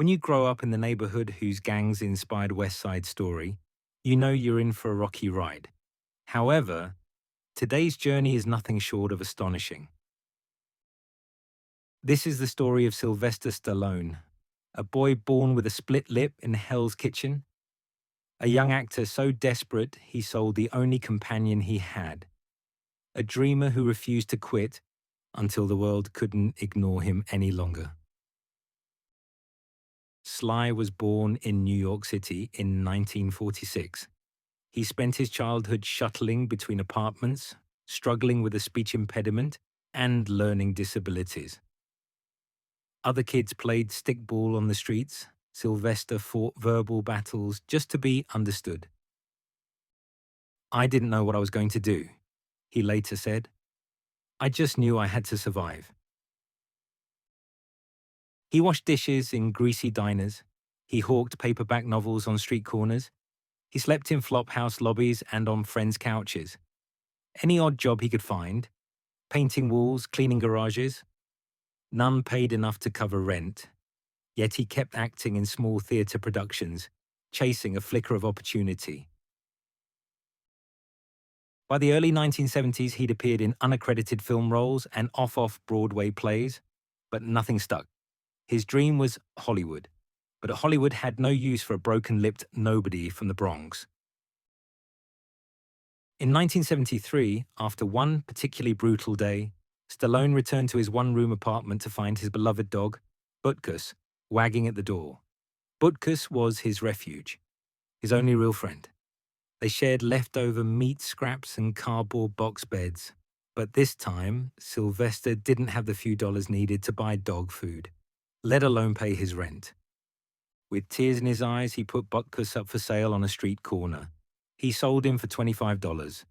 When you grow up in the neighborhood whose gangs inspired West Side Story, you know you're in for a rocky ride. However, today's journey is nothing short of astonishing. This is the story of Sylvester Stallone, a boy born with a split lip in Hell's Kitchen, a young actor so desperate he sold the only companion he had, a dreamer who refused to quit until the world couldn't ignore him any longer. Sly was born in New York City in 1946. He spent his childhood shuttling between apartments, struggling with a speech impediment and learning disabilities. Other kids played stickball on the streets. Sylvester fought verbal battles just to be understood. "I didn't know what I was going to do," he later said. "I just knew I had to survive." He washed dishes in greasy diners. He hawked paperback novels on street corners. He slept in flophouse lobbies and on friends' couches. Any odd job he could find, painting walls, cleaning garages. None paid enough to cover rent, yet he kept acting in small theater productions, chasing a flicker of opportunity. By the early 1970s, he'd appeared in unaccredited film roles and off Broadway plays, but nothing stuck. His dream was Hollywood, but Hollywood had no use for a broken-lipped nobody from the Bronx. In 1973, after one particularly brutal day, Stallone returned to his one-room apartment to find his beloved dog, Butkus, wagging at the door. Butkus was his refuge, his only real friend. They shared leftover meat scraps and cardboard box beds, but this time, Sylvester didn't have the few dollars needed to buy dog food, let alone pay his rent. With tears in his eyes, he put Butkus up for sale on a street corner. He sold him for $25.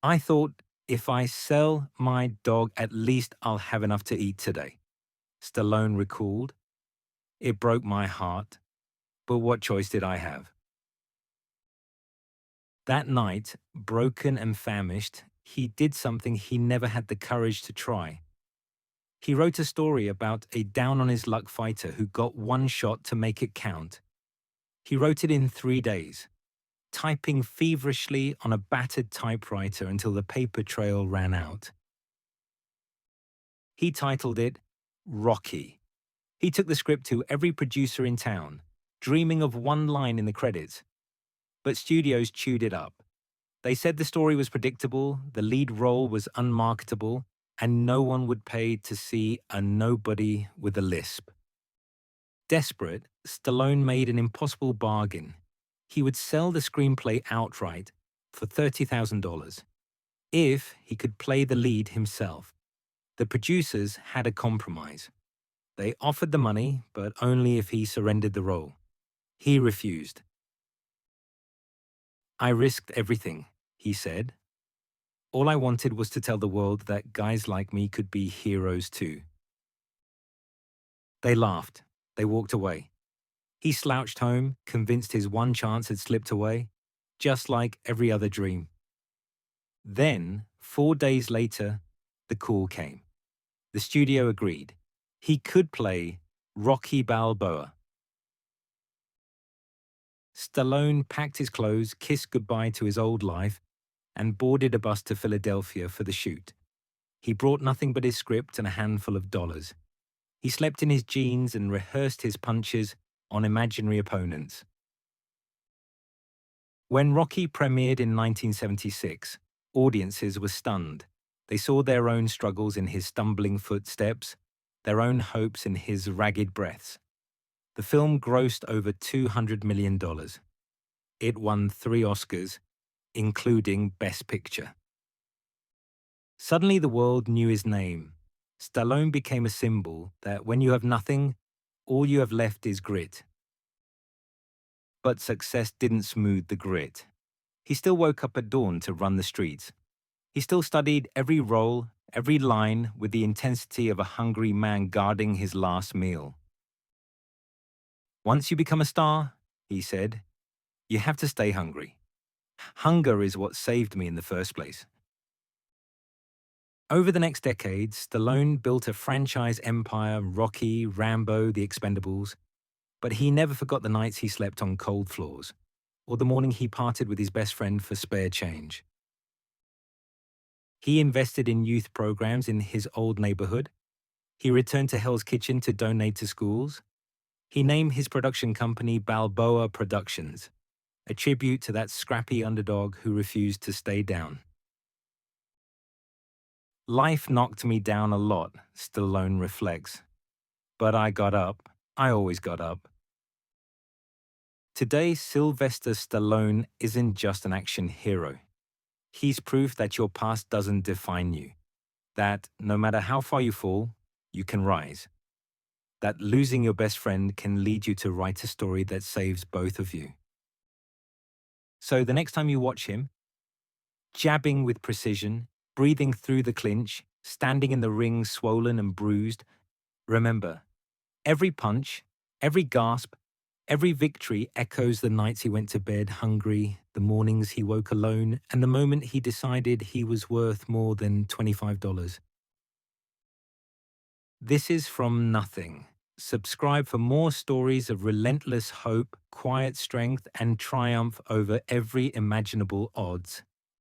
"I thought, if I sell my dog, at least I'll have enough to eat today," Stallone recalled. "It broke my heart, but what choice did I have?" That night, broken and famished, he did something he never had the courage to try. He wrote a story about a down-on-his-luck fighter who got one shot to make it count. He wrote it in 3 days, typing feverishly on a battered typewriter until the paper trail ran out. He titled it Rocky. He took the script to every producer in town, dreaming of one line in the credits. But studios chewed it up. They said the story was predictable, the lead role was unmarketable, and no one would pay to see a nobody with a lisp. Desperate, Stallone made an impossible bargain. He would sell the screenplay outright for $30,000 if he could play the lead himself. The producers had a compromise. They offered the money, but only if he surrendered the role. He refused. "I risked everything," he said. "All I wanted was to tell the world that guys like me could be heroes too." They laughed. They walked away. He slouched home, convinced his one chance had slipped away, just like every other dream. Then, 4 days later, the call came. The studio agreed. He could play Rocky Balboa. Stallone packed his clothes, kissed goodbye to his old life, and boarded a bus to Philadelphia for the shoot. He brought nothing but his script and a handful of dollars. He slept in his jeans and rehearsed his punches on imaginary opponents. When Rocky premiered in 1976, audiences were stunned. They saw their own struggles in his stumbling footsteps, their own hopes in his ragged breaths. The film grossed over $200 million. It won 3 Oscars, including Best Picture. Suddenly the world knew his name. Stallone became a symbol that when you have nothing, all you have left is grit. But success didn't smooth the grit. He still woke up at dawn to run the streets. He still studied every role, every line with the intensity of a hungry man guarding his last meal. "Once you become a star," he said, "you have to stay hungry. Hunger is what saved me in the first place." Over the next decade, Stallone built a franchise empire, Rocky, Rambo, The Expendables, but he never forgot the nights he slept on cold floors, or the morning he parted with his best friend for spare change. He invested in youth programs in his old neighborhood. He returned to Hell's Kitchen to donate to schools. He named his production company Balboa Productions, a tribute to that scrappy underdog who refused to stay down. Life knocked me down a lot, Stallone reflects. But I got up. I always got up. Today, Sylvester Stallone isn't just an action hero. He's proof that your past doesn't define you. That no matter how far you fall, you can rise. That losing your best friend can lead you to write a story that saves both of you. So the next time you watch him, jabbing with precision, breathing through the clinch, standing in the ring swollen and bruised, remember, every punch, every gasp, every victory echoes the nights he went to bed hungry, the mornings he woke alone, and the moment he decided he was worth more than $25. This is From Nothing. Subscribe for more stories of relentless hope, quiet strength, and triumph over every imaginable odds.